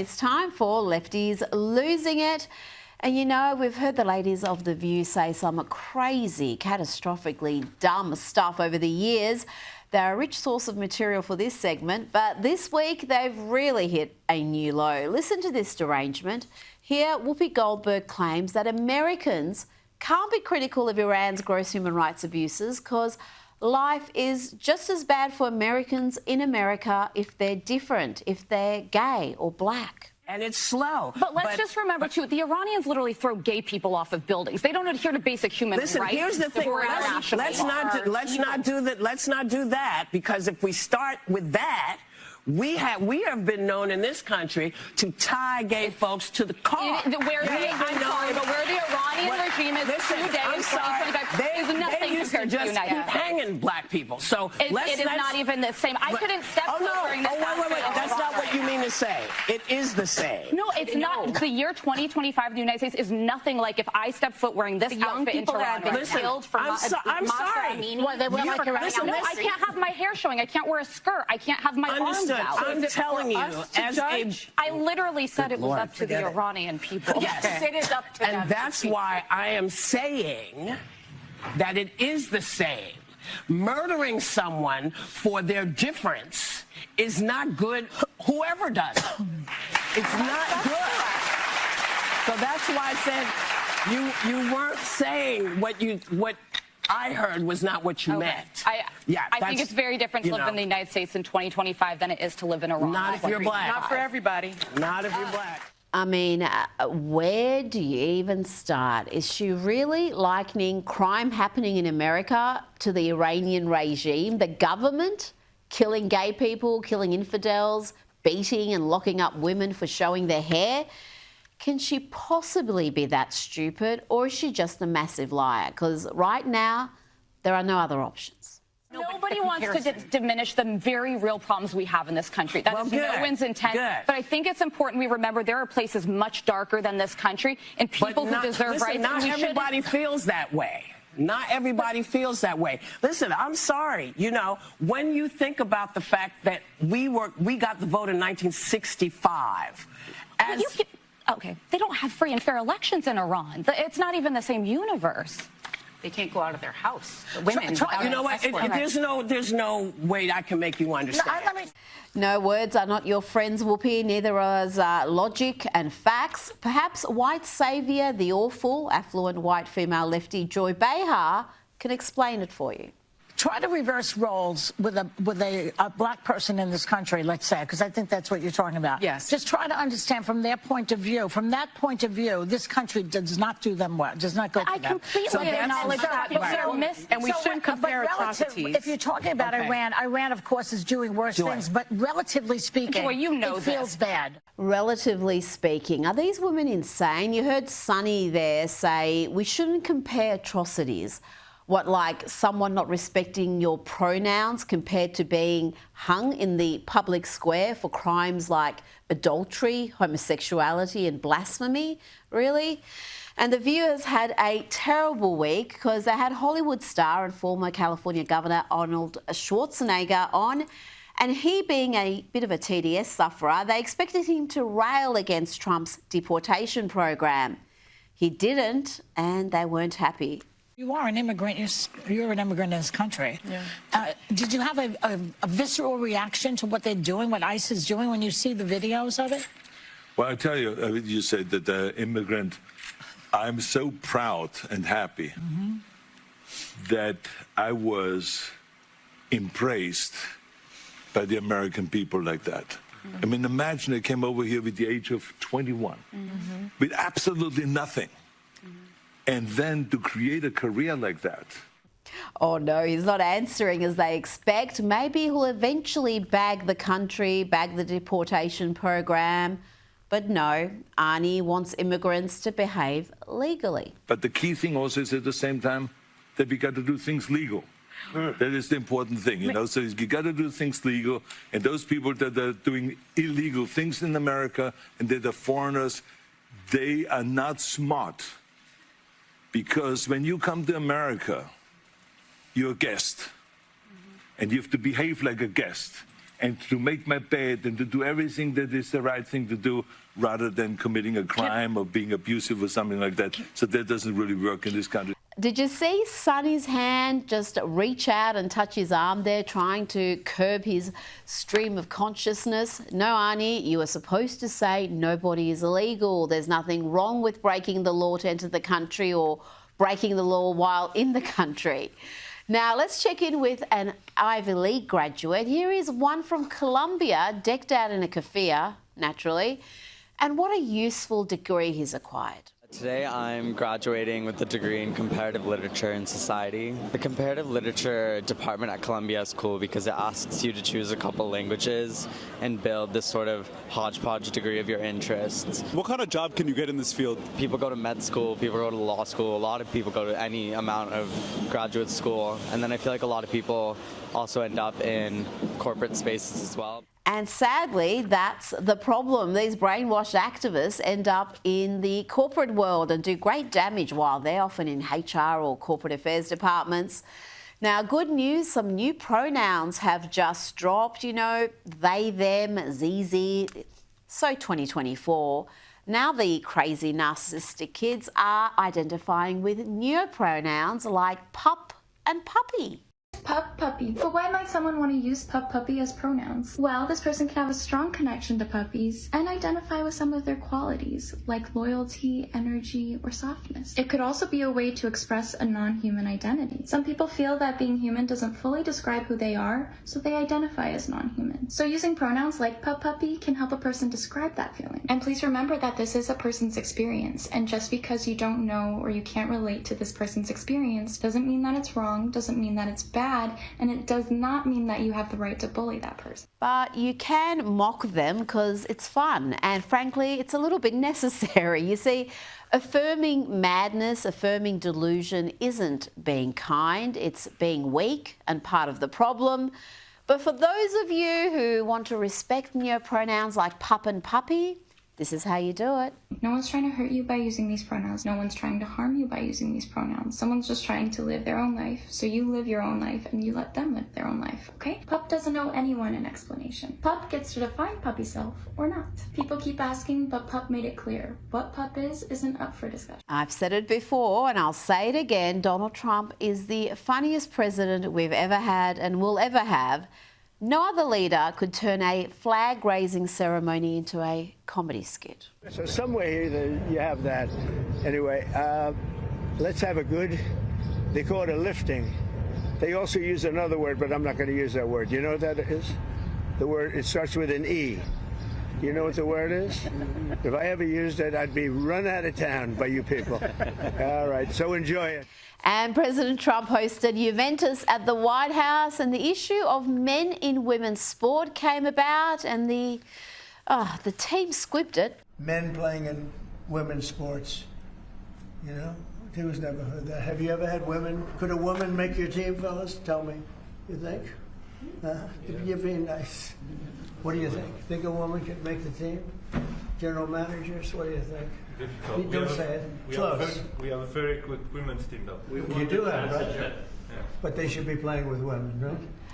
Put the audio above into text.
It's time for Lefties Losing It. And you know, we've heard the ladies of The View say some crazy, catastrophically dumb stuff over the years. They're a rich source of material for this segment, but this week they've really hit a new low. Listen to this derangement. Here, Wolfie Goldberg claims that Americans can't be critical of Iran's gross human rights abuses because life is just as bad for Americans in America if they're different, if they're gay or black. And it's slow. But let's just remember, too, the Iranians literally throw gay people off of buildings. They don't adhere to basic human rights. Listen, here's the thing. Let's not do that, because if we start with that, we have been known in this country to tie gay folks to the car. Where the Iranian regime is today in 2025 is nothing compared to the United States. Hanging black people. So it is not even the same. I couldn't step foot during this. Wait. That's not what you mean to say. It is the same. No, it's not. The year 2025 in the United States is nothing like if I step foot wearing this outfit in Toronto. Listen, I'm sorry. I can't have my hair showing. I can't wear a skirt. I can't have my arms out. I'm telling you, I literally said it was up to the Iranian people. Yes, it is up to them. And that's why I am saying that it is the same. Murdering someone for their difference is not good, whoever does it. It's not good. So that's why I said you weren't saying what I heard was not what you meant. I think it's very different to live in the United States in 2025 than it is to live in Iran. Not if you're black. Not for everybody. Not if you're black. I mean, where do you even start? Is she really likening crime happening in America to the Iranian regime, the government killing gay people, killing infidels, beating and locking up women for showing their hair? Can she possibly be that stupid, or is she just a massive liar? Because right now, there are no other options. Nobody wants to diminish the very real problems we have in this country. That is no one's intent. But I think it's important we remember there are places much darker than this country and people who deserve rights. Not everybody feels that way. Not everybody feels that way. Listen, I'm sorry. You know, when you think about the fact that we got the vote in 1965. Okay, they don't have free and fair elections in Iran. It's not even the same universe. They can't go out of their house. The women. You know what? There's no way I can make you understand. No words are not your friends, Whoopi. Neither is logic and facts. Perhaps white saviour, the awful, affluent white female lefty Joy Behar can explain it for you. Try to reverse roles with a black person in this country, let's say, because I think that's what you're talking about. Yes. Just try to understand from their point of view. From that point of view, this country does not do them well, does not go for them. I completely acknowledge that, and we shouldn't compare atrocities. If you're talking about Iran, of course, is doing worse things, but relatively speaking, it feels bad. Relatively speaking, are these women insane? You heard Sunny there say we shouldn't compare atrocities. What, like someone not respecting your pronouns compared to being hung in the public square for crimes like adultery, homosexuality and blasphemy? Really? And The View has had a terrible week because they had Hollywood star and former California Governor Arnold Schwarzenegger on, and he being a bit of a TDS sufferer, they expected him to rail against Trump's deportation program. He didn't, and they weren't happy. You are an immigrant. You're an immigrant in this country. Yeah. Did you have a visceral reaction to what they're doing, what ICE is doing, when you see the videos of it? Well, I tell you, you said that the immigrant, I'm so proud and happy that I was impressed by the American people like that. I mean, imagine they came over here with the age of 21, with absolutely nothing. And then to create a career like that. Oh no, he's not answering as they expect. Maybe he'll eventually bag the country, bag the deportation program. But no, Arnie wants immigrants to behave legally. But the key thing also is at the same time that we got to do things legal. That is the important thing, you know. So you got to do things legal. And those people that are doing illegal things in America and that are foreigners, they are not smart. Because when you come to America, you're a guest. And you have to behave like a guest. and to make my bed and to do everything that is the right thing to do rather than committing a crime or being abusive or something like that. So that doesn't really work in this country. Did you see Sonny's hand just reach out and touch his arm there, trying to curb his stream of consciousness? No, Arnie, you are supposed to say nobody is illegal. There's nothing wrong with breaking the law to enter the country or breaking the law while in the country. Now, let's check in with an Ivy League graduate. Here is one from Columbia, decked out in a keffiyeh, naturally. And what a useful degree he's acquired. Today I'm graduating with a degree in comparative literature and society. The comparative literature department at Columbia is cool because it asks you to choose a couple languages and build this sort of hodgepodge degree of your interests. What kind of job can you get in this field? People go to med school, people go to law school, a lot of people go to any amount of graduate school, and then I feel like a lot of people also end up in corporate spaces as well. And sadly, that's the problem. These brainwashed activists end up in the corporate world and do great damage while they're often in HR or corporate affairs departments. Now, good news, some new pronouns have just dropped, you know, they, them, ZZ. So 2024. Now the crazy narcissistic kids are identifying with neopronouns like pup and puppy. Pup, puppy. But why might someone want to use pup, puppy as pronouns? Well, this person can have a strong connection to puppies and identify with some of their qualities, like loyalty, energy, or softness. It could also be a way to express a non-human identity. Some people feel that being human doesn't fully describe who they are, so they identify as non-human. So using pronouns like pup, puppy can help a person describe that feeling. And please remember that this is a person's experience, and just because you don't know or you can't relate to this person's experience doesn't mean that it's wrong, doesn't mean that it's bad, and it does not mean that you have the right to bully that person. But you can mock them because it's fun, and frankly, it's a little bit necessary. You see, affirming madness, affirming delusion isn't being kind, it's being weak and part of the problem. But for those of you who want to respect neopronouns like pup and puppy, this is how you do it. No one's trying to hurt you by using these pronouns. No one's trying to harm you by using these pronouns. Someone's just trying to live their own life. So you live your own life and you let them live their own life, okay? Pup doesn't owe anyone an explanation. Pup gets to define puppy self or not. People keep asking, but Pup made it clear. What Pup is isn't up for discussion. I've said it before and I'll say it again. Donald Trump is the funniest president we've ever had and will ever have. No other leader could turn a flag-raising ceremony into a comedy skit. So somewhere you have that. Anyway, let's have a good, they call it a lifting. They also use another word, but I'm not going to use that word. You know what that is? The word, it starts with an E. You know what the word is? If I ever used it, I'd be run out of town by you people. All right, so enjoy it. And President Trump hosted Juventus at the White House, and the issue of men in women's sport came about, and the team squibbed it. Men playing in women's sports, you know, who's never heard that? Have you ever had women? Could a woman make your team, fellas? Tell me. You think? You're being nice. What do you think? Think a woman could make the team? General managers, what do you think? Difficult. Don't say it. We have a very good women's team, though. You do have, right? Yeah. But they should be playing with women, right?